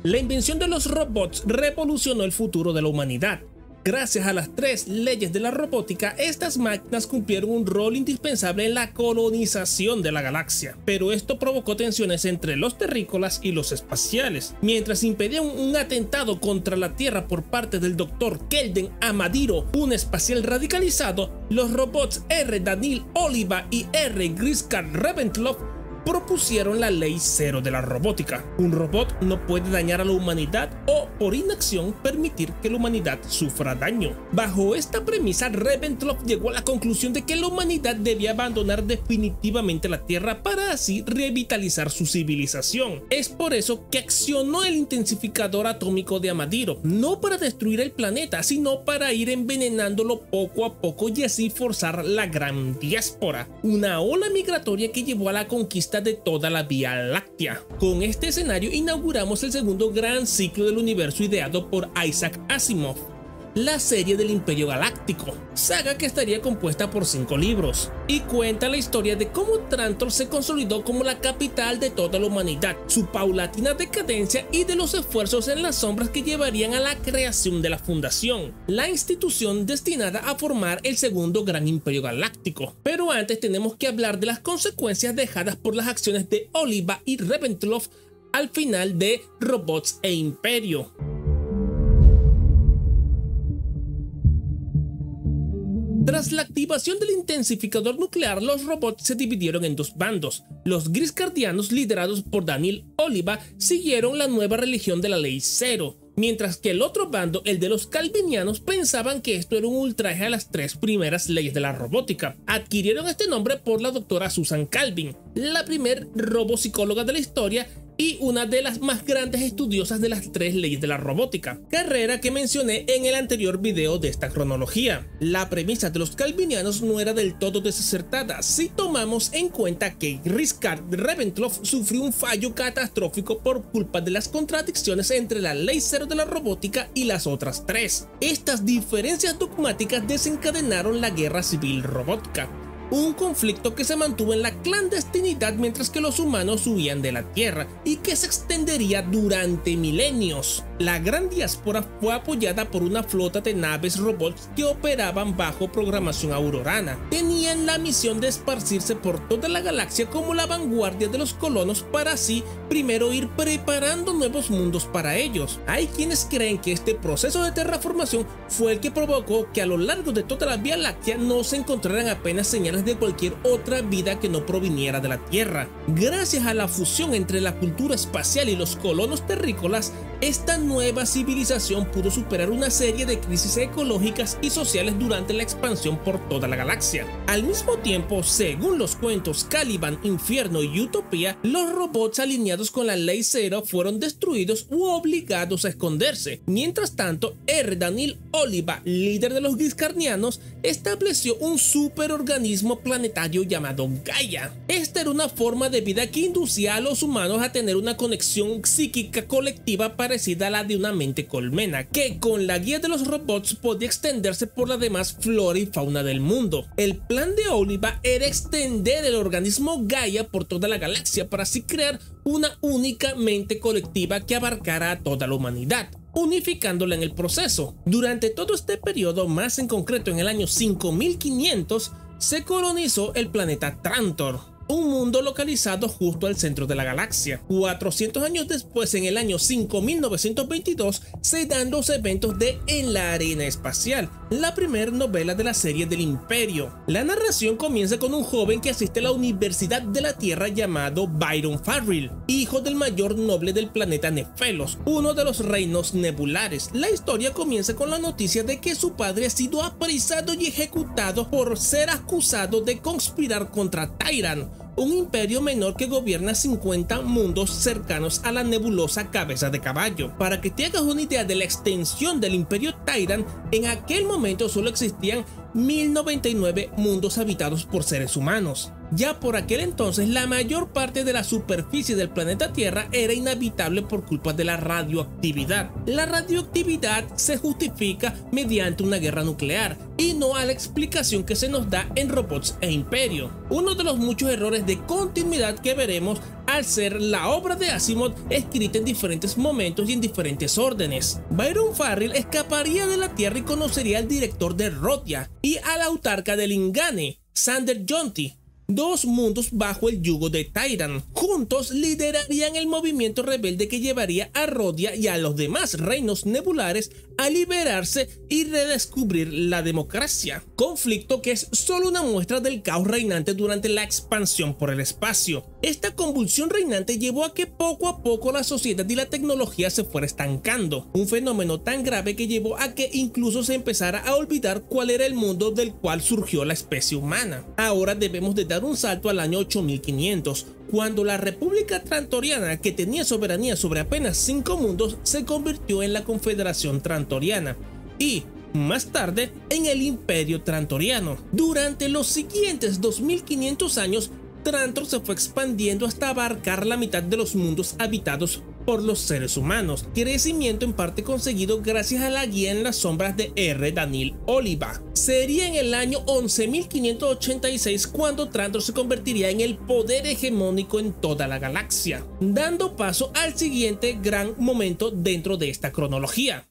La invención de los robots revolucionó el futuro de la humanidad. Gracias a las 3 leyes de la robótica, estas máquinas cumplieron un rol indispensable en la colonización de la galaxia, pero esto provocó tensiones entre los terrícolas y los espaciales. Mientras impedían un atentado contra la Tierra por parte del Dr. Kelden Amadiro, un espacial radicalizado, los robots R. Daniil Oliva y R. Griskar Reventloff propusieron la ley 0 de la robótica. Un robot no puede dañar a la humanidad o, por inacción, permitir que la humanidad sufra daño. Bajo esta premisa, Reventloff llegó a la conclusión de que la humanidad debía abandonar definitivamente la Tierra para así revitalizar su civilización. Es por eso que accionó el intensificador atómico de Amadiro, no para destruir el planeta, sino para ir envenenándolo poco a poco y así forzar la gran diáspora, una ola migratoria que llevó a la conquista de toda la Vía Láctea. Con este escenario inauguramos el segundo gran ciclo del universo ideado por Isaac Asimov, la serie del Imperio Galáctico, saga que estaría compuesta por 5 libros, y cuenta la historia de cómo Trantor se consolidó como la capital de toda la humanidad, su paulatina decadencia y de los esfuerzos en las sombras que llevarían a la creación de la Fundación, la institución destinada a formar el segundo gran Imperio Galáctico. Pero antes tenemos que hablar de las consecuencias dejadas por las acciones de Oliva y Reventloff al final de Robots e Imperio. Tras la activación del intensificador nuclear, los robots se dividieron en 2 bandos. Los Griscardianos, liderados por Daniil Oliva, siguieron la nueva religión de la Ley 0, mientras que el otro bando, el de los Calvinianos, pensaban que esto era un ultraje a las 3 primeras leyes de la robótica. Adquirieron este nombre por la doctora Susan Calvin, la primer robopsicóloga de la historia y una de las más grandes estudiosas de las 3 leyes de la robótica, carrera que mencioné en el anterior video de esta cronología. La premisa de los calvinianos no era del todo desacertada si tomamos en cuenta que Griskar Reventloff sufrió un fallo catastrófico por culpa de las contradicciones entre la ley 0 de la robótica y las otras 3. Estas diferencias dogmáticas desencadenaron la guerra civil robótica, un conflicto que se mantuvo en la clandestinidad mientras que los humanos huían de la Tierra y que se extendería durante milenios. La gran diáspora fue apoyada por una flota de naves robots que operaban bajo programación aurorana. Tenían la misión de esparcirse por toda la galaxia como la vanguardia de los colonos para así primero ir preparando nuevos mundos para ellos. Hay quienes creen que este proceso de terraformación fue el que provocó que a lo largo de toda la Vía Láctea no se encontraran apenas señales de cualquier otra vida que no proviniera de la Tierra. Gracias a la fusión entre la cultura espacial y los colonos terrícolas, esta nueva civilización pudo superar una serie de crisis ecológicas y sociales durante la expansión por toda la galaxia. Al mismo tiempo, según los cuentos Caliban, Infierno y Utopía, los robots alineados con la Ley 0 fueron destruidos u obligados a esconderse. Mientras tanto, R. Daniil Oliva, líder de los Griscardianos, estableció un superorganismo planetario llamado Gaia. Esta era una forma de vida que inducía a los humanos a tener una conexión psíquica colectiva parecida a la de una mente colmena, que con la guía de los robots podía extenderse por la demás flora y fauna del mundo. El plan de Oliva era extender el organismo Gaia por toda la galaxia para así crear una única mente colectiva que abarcara a toda la humanidad, unificándola en el proceso. Durante todo este periodo, más en concreto en el año 5500, se colonizó el planeta Trantor, un mundo localizado justo al centro de la galaxia. 400 años después, en el año 5922, se dan los eventos de En la Arena Espacial, la primera novela de la serie del Imperio. La narración comienza con un joven que asiste a la Universidad de la Tierra llamado Byron Farrell, hijo del mayor noble del planeta Nefelos, uno de los reinos nebulares. La historia comienza con la noticia de que su padre ha sido apresado y ejecutado por ser acusado de conspirar contra Tyrant, un imperio menor que gobierna 50 mundos cercanos a la nebulosa Cabeza de Caballo. Para que te hagas una idea de la extensión del imperio Tyrant, en aquel momento solo existían 1099 mundos habitados por seres humanos. Ya por aquel entonces, la mayor parte de la superficie del planeta Tierra era inhabitable por culpa de la radioactividad. La radioactividad se justifica mediante una guerra nuclear y no a la explicación que se nos da en Robots e Imperio. Uno de los muchos errores de continuidad que veremos al ser la obra de Asimov escrita en diferentes momentos y en diferentes órdenes. Byron Farrell escaparía de la Tierra y conocería al director de Rodia y al autarca de Lingane, Sander Jonti, dos mundos bajo el yugo de Tyrant. Juntos liderarían el movimiento rebelde que llevaría a Rodia y a los demás reinos nebulares a liberarse y redescubrir la democracia, conflicto que es solo una muestra del caos reinante durante la expansión por el espacio. Esta convulsión reinante llevó a que poco a poco la sociedad y la tecnología se fuera estancando, un fenómeno tan grave que llevó a que incluso se empezara a olvidar cuál era el mundo del cual surgió la especie humana. Ahora debemos de dar un salto al año 8500, cuando la República Trantoriana, que tenía soberanía sobre apenas 5 mundos, se convirtió en la Confederación Trantoriana y, más tarde, en el Imperio Trantoriano. Durante los siguientes 2500 años, Trantor se fue expandiendo hasta abarcar la mitad de los mundos habitados por los seres humanos, crecimiento en parte conseguido gracias a la guía en las sombras de R. Daniel Oliva. Sería en el año 11.586 cuando Trantor se convertiría en el poder hegemónico en toda la galaxia, dando paso al siguiente gran momento dentro de esta cronología.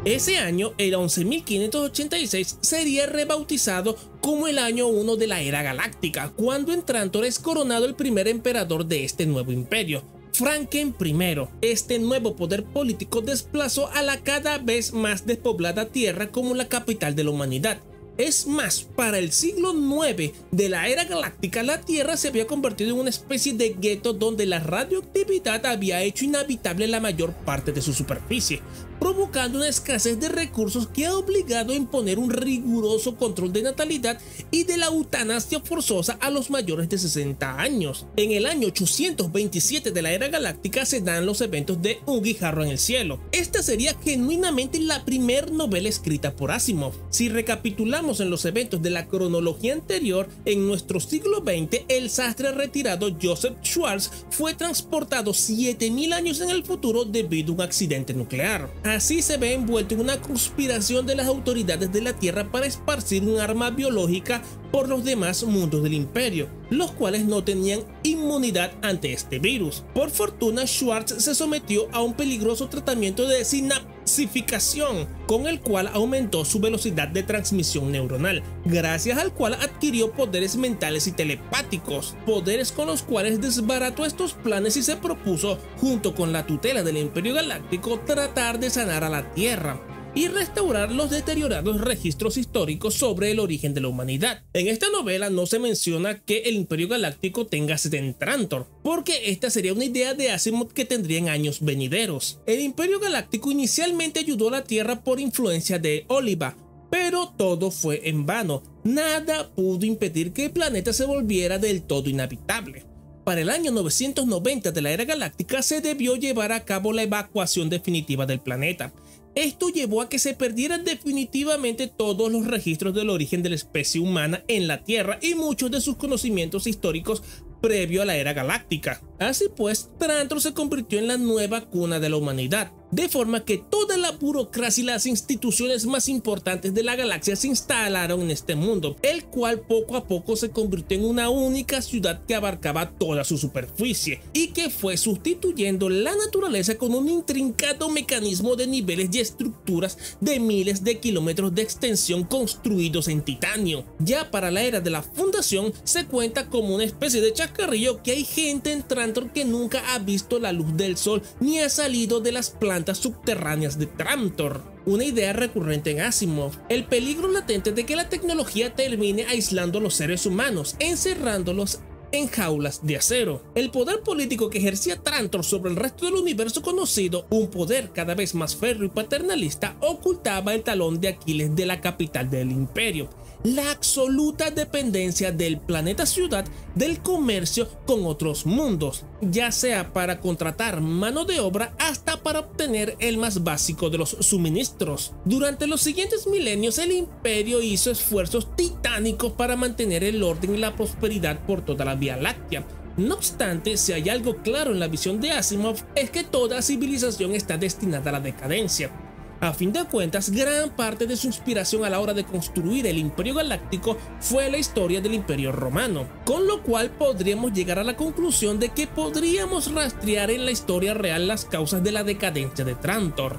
Ese año, el 11.586, sería rebautizado como el año 1 de la Era Galáctica, cuando en Trantor es coronado el primer emperador de este nuevo imperio, Franken I. Este nuevo poder político desplazó a la cada vez más despoblada Tierra como la capital de la humanidad. Es más, para el siglo IX de la Era Galáctica, la Tierra se había convertido en una especie de gueto donde la radioactividad había hecho inhabitable la mayor parte de su superficie, provocando una escasez de recursos que ha obligado a imponer un riguroso control de natalidad y de la eutanasia forzosa a los mayores de 60 años. En el año 827 de la Era Galáctica se dan los eventos de Un guijarro en el cielo. Esta sería genuinamente la primera novela escrita por Asimov. Si recapitulamos en los eventos de la cronología anterior, en nuestro siglo XX, el sastre retirado Joseph Schwartz fue transportado 7000 años en el futuro debido a un accidente nuclear. Así se ve envuelto en una conspiración de las autoridades de la Tierra para esparcir un arma biológica por los demás mundos del imperio, los cuales no tenían inmunidad ante este virus. Por fortuna, Schwartz se sometió a un peligroso tratamiento de sinapsificación, con el cual aumentó su velocidad de transmisión neuronal, gracias al cual adquirió poderes mentales y telepáticos, poderes con los cuales desbarató estos planes y se propuso, junto con la tutela del Imperio Galáctico, tratar de sanar a la Tierra y restaurar los deteriorados registros históricos sobre el origen de la humanidad. En esta novela no se menciona que el Imperio Galáctico tenga sede en Trantor, porque esta sería una idea de Asimov que tendría en años venideros. El Imperio Galáctico inicialmente ayudó a la Tierra por influencia de Oliva, pero todo fue en vano. Nada pudo impedir que el planeta se volviera del todo inhabitable. Para el año 990 de la Era Galáctica se debió llevar a cabo la evacuación definitiva del planeta. Esto llevó a que se perdieran definitivamente todos los registros del origen de la especie humana en la Tierra y muchos de sus conocimientos históricos previo a la Era Galáctica. Así pues, Trantor se convirtió en la nueva cuna de la humanidad, de forma que toda la burocracia y las instituciones más importantes de la galaxia se instalaron en este mundo, el cual poco a poco se convirtió en una única ciudad que abarcaba toda su superficie y que fue sustituyendo la naturaleza con un intrincado mecanismo de niveles y estructuras de miles de kilómetros de extensión construidos en titanio. Ya para la era de la fundación se cuenta como una especie de chascarrillo que hay gente en Trantor que nunca ha visto la luz del sol ni ha salido de las plantas subterráneas de Trantor. Una idea recurrente en Asimov, el peligro latente de que la tecnología termine aislando a los seres humanos, encerrándolos en jaulas de acero. El poder político que ejercía Trantor sobre el resto del universo conocido, un poder cada vez más férreo y paternalista, ocultaba el talón de Aquiles de la capital del imperio: la absoluta dependencia del planeta ciudad del comercio con otros mundos, ya sea para contratar mano de obra hasta para obtener el más básico de los suministros. Durante los siguientes milenios, el imperio hizo esfuerzos titánicos para mantener el orden y la prosperidad por toda la Vía Láctea. No obstante, si hay algo claro en la visión de Asimov, es que toda civilización está destinada a la decadencia. A fin de cuentas, gran parte de su inspiración a la hora de construir el Imperio Galáctico fue la historia del Imperio Romano, con lo cual podríamos llegar a la conclusión de que podríamos rastrear en la historia real las causas de la decadencia de Trantor.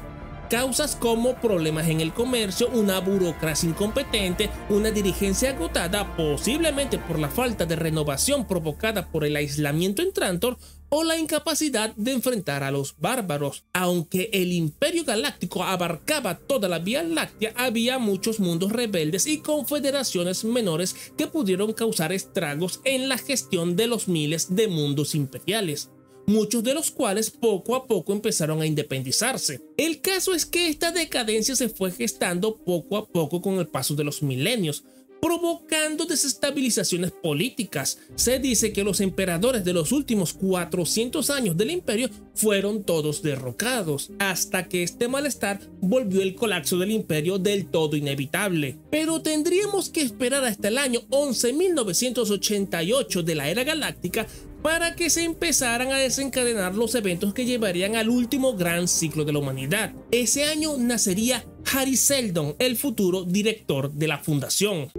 Causas como problemas en el comercio, una burocracia incompetente, una dirigencia agotada, posiblemente por la falta de renovación provocada por el aislamiento en Trantor, o la incapacidad de enfrentar a los bárbaros. Aunque el Imperio Galáctico abarcaba toda la Vía Láctea, había muchos mundos rebeldes y confederaciones menores que pudieron causar estragos en la gestión de los miles de mundos imperiales, muchos de los cuales poco a poco empezaron a independizarse. El caso es que esta decadencia se fue gestando poco a poco con el paso de los milenios, provocando desestabilizaciones políticas. Se dice que los emperadores de los últimos 400 años del imperio fueron todos derrocados, hasta que este malestar volvió el colapso del imperio del todo inevitable. Pero tendríamos que esperar hasta el año 11.988 de la Era Galáctica para que se empezaran a desencadenar los eventos que llevarían al último gran ciclo de la humanidad. Ese año nacería Hari Seldon, el futuro director de la Fundación.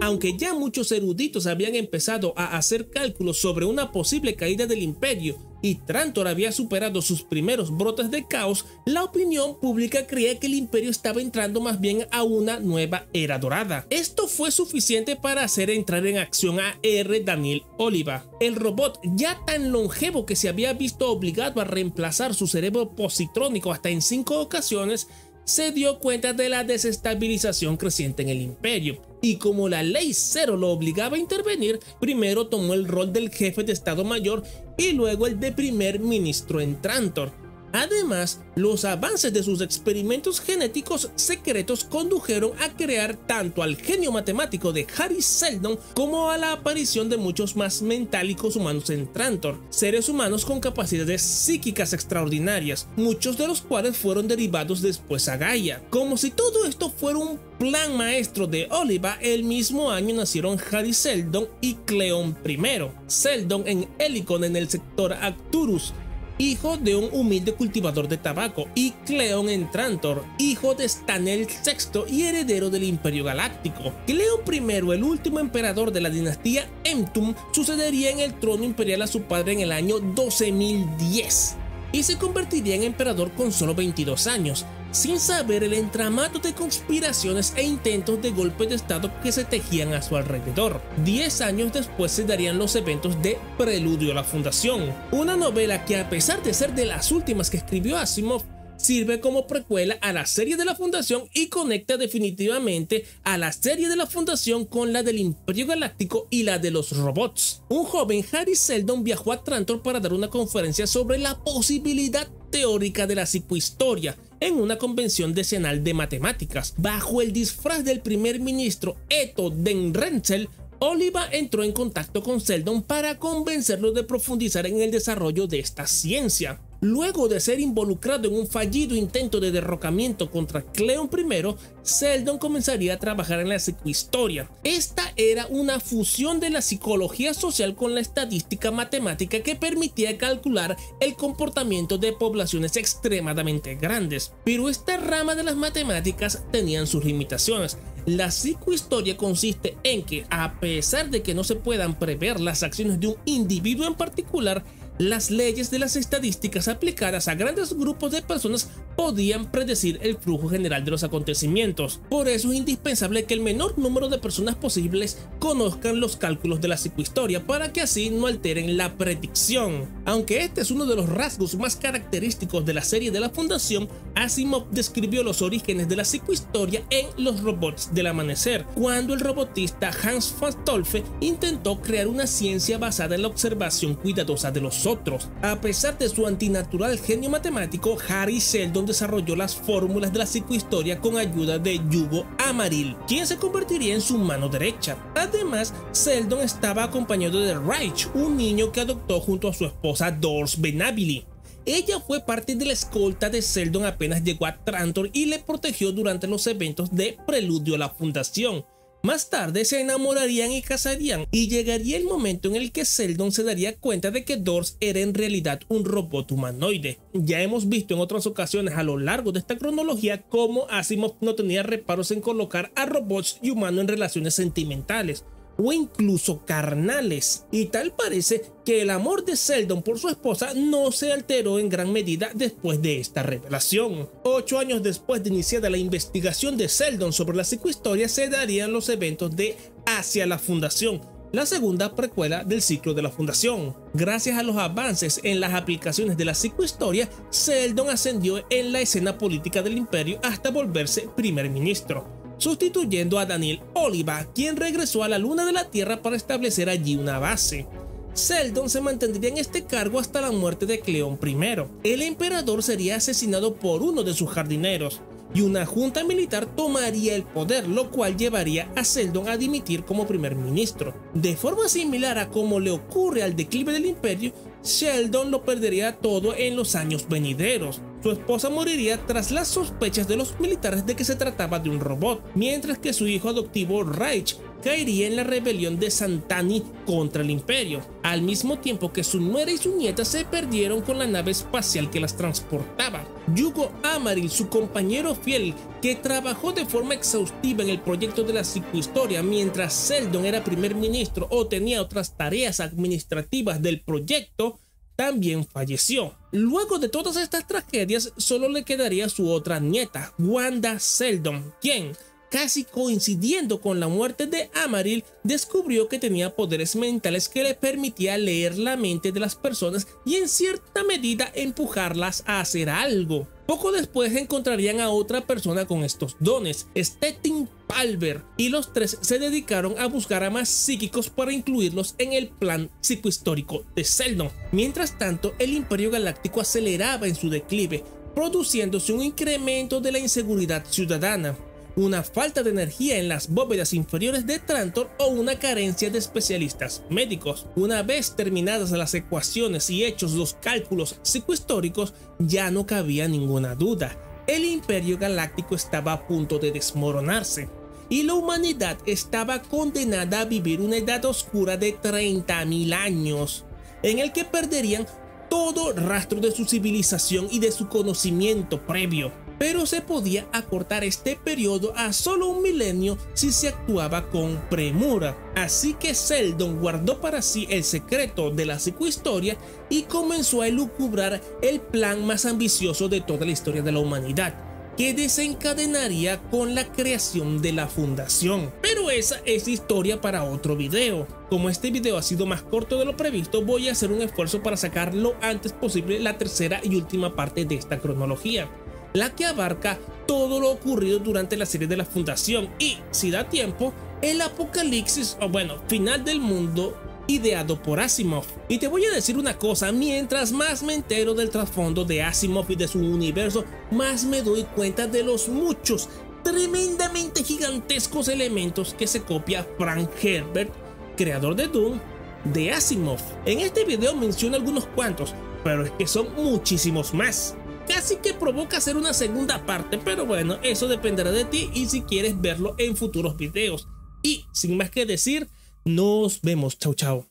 Aunque ya muchos eruditos habían empezado a hacer cálculos sobre una posible caída del imperio y Trantor había superado sus primeros brotes de caos, la opinión pública creía que el imperio estaba entrando más bien a una nueva era dorada. Esto fue suficiente para hacer entrar en acción a R. Daniel Oliva, el robot ya tan longevo que se había visto obligado a reemplazar su cerebro positrónico hasta en 5 ocasiones. Se dio cuenta de la desestabilización creciente en el imperio, y como la Ley Cero lo obligaba a intervenir, primero tomó el rol del jefe de Estado Mayor y luego el de primer ministro en Trantor. Además, los avances de sus experimentos genéticos secretos condujeron a crear tanto al genio matemático de Hari Seldon como a la aparición de muchos más mentálicos humanos en Trantor, seres humanos con capacidades psíquicas extraordinarias, muchos de los cuales fueron derivados después a Gaia. Como si todo esto fuera un plan maestro de Oliva, el mismo año nacieron Hari Seldon y Cleon I. Seldon en Helicon en el sector Arcturus, hijo de un humilde cultivador de tabaco, y Cleon en Trantor, hijo de Stanel VI y heredero del Imperio Galáctico. Cleon I, el último emperador de la dinastía Emtum, sucedería en el trono imperial a su padre en el año 12.010 y se convertiría en emperador con solo 22 años, sin saber el entramado de conspiraciones e intentos de golpe de estado que se tejían a su alrededor. 10 años después se darían los eventos de Preludio a la Fundación, una novela que, a pesar de ser de las últimas que escribió Asimov, sirve como precuela a la serie de la Fundación y conecta definitivamente a la serie de la Fundación con la del Imperio Galáctico y la de los robots. Un joven Hari Seldon viajó a Trantor para dar una conferencia sobre la posibilidad teórica de la psicohistoria en una convención decenal de matemáticas. Bajo el disfraz del primer ministro Eto Den Renzel, Oliva entró en contacto con Seldon para convencerlo de profundizar en el desarrollo de esta ciencia. Luego de ser involucrado en un fallido intento de derrocamiento contra Cleon I, Seldon comenzaría a trabajar en la psicohistoria. Esta era una fusión de la psicología social con la estadística matemática que permitía calcular el comportamiento de poblaciones extremadamente grandes. Pero esta rama de las matemáticas tenían sus limitaciones. La psicohistoria consiste en que, a pesar de que no se puedan prever las acciones de un individuo en particular, las leyes de las estadísticas aplicadas a grandes grupos de personas podían predecir el flujo general de los acontecimientos. Por eso es indispensable que el menor número de personas posibles conozcan los cálculos de la psicohistoria para que así no alteren la predicción. Aunque este es uno de los rasgos más característicos de la serie de la Fundación, Asimov describió los orígenes de la psicohistoria en Los robots del amanecer, cuando el robotista Hans Fastolfe intentó crear una ciencia basada en la observación cuidadosa de los otros. A pesar de su antinatural genio matemático, Hari Seldon desarrolló las fórmulas de la psicohistoria con ayuda de Yugo Amaril, quien se convertiría en su mano derecha. Además, Seldon estaba acompañado de Raich, un niño que adoptó junto a su esposa Dors Benabili. Ella fue parte de la escolta de Seldon apenas llegó a Trantor y le protegió durante los eventos de Preludio a la Fundación. Más tarde se enamorarían y casarían, y llegaría el momento en el que Sheldon se daría cuenta de que Dors era en realidad un robot humanoide. Ya hemos visto en otras ocasiones a lo largo de esta cronología cómo Asimov no tenía reparos en colocar a robots y humanos en relaciones sentimentales o incluso carnales, y tal parece que el amor de Sheldon por su esposa no se alteró en gran medida después de esta revelación. 8 años después de iniciada la investigación de Sheldon sobre la psicohistoria, se darían los eventos de Hacia la Fundación, la segunda precuela del ciclo de la Fundación. Gracias a los avances en las aplicaciones de la psicohistoria, Sheldon ascendió en la escena política del imperio hasta volverse primer ministro, sustituyendo a Daniel Oliva, quien regresó a la luna de la Tierra para establecer allí una base. Sheldon se mantendría en este cargo hasta la muerte de Cleón I. El emperador sería asesinado por uno de sus jardineros, y una junta militar tomaría el poder, lo cual llevaría a Sheldon a dimitir como primer ministro. De forma similar a como le ocurre al declive del imperio, Sheldon lo perdería todo en los años venideros. Su esposa moriría tras las sospechas de los militares de que se trataba de un robot, mientras que su hijo adoptivo Raich caería en la rebelión de Santani contra el imperio, al mismo tiempo que su nuera y su nieta se perdieron con la nave espacial que las transportaba. Yugo Amaryl, su compañero fiel, que trabajó de forma exhaustiva en el proyecto de la psicohistoria mientras Sheldon era primer ministro o tenía otras tareas administrativas del proyecto, también falleció. Luego de todas estas tragedias, solo le quedaría su otra nieta, Wanda Sheldon, quien, casi coincidiendo con la muerte de Amaryl, descubrió que tenía poderes mentales que le permitía leer la mente de las personas y en cierta medida empujarlas a hacer algo. Poco después encontrarían a otra persona con estos dones, Stettin Palver, y los tres se dedicaron a buscar a más psíquicos para incluirlos en el plan psicohistórico de Sheldon. Mientras tanto, el Imperio Galáctico aceleraba en su declive, produciéndose un incremento de la inseguridad ciudadana, una falta de energía en las bóvedas inferiores de Trantor o una carencia de especialistas médicos. Una vez terminadas las ecuaciones y hechos los cálculos psicohistóricos, ya no cabía ninguna duda. El Imperio Galáctico estaba a punto de desmoronarse, y la humanidad estaba condenada a vivir una edad oscura de 30.000 años, en el que perderían todo rastro de su civilización y de su conocimiento previo. Pero se podía acortar este periodo a solo 1 milenio si se actuaba con premura. Así que Sheldon guardó para sí el secreto de la psicohistoria y comenzó a elucubrar el plan más ambicioso de toda la historia de la humanidad, que desencadenaría con la creación de la Fundación. Pero esa es historia para otro video. Como este video ha sido más corto de lo previsto, voy a hacer un esfuerzo para sacar lo antes posible la tercera y última parte de esta cronología, la que abarca todo lo ocurrido durante la serie de la Fundación y, si da tiempo, el apocalipsis o final del mundo ideado por Asimov. Y te voy a decir una cosa, mientras más me entero del trasfondo de Asimov y de su universo, más me doy cuenta de los muchos, tremendamente gigantescos elementos que se copia Frank Herbert, creador de Dune, de Asimov. En este video menciono algunos cuantos, pero es que son muchísimos más. Casi que provoca hacer una segunda parte, pero bueno, eso dependerá de ti y si quieres verlo en futuros videos. Y sin más que decir, nos vemos. Chau chau.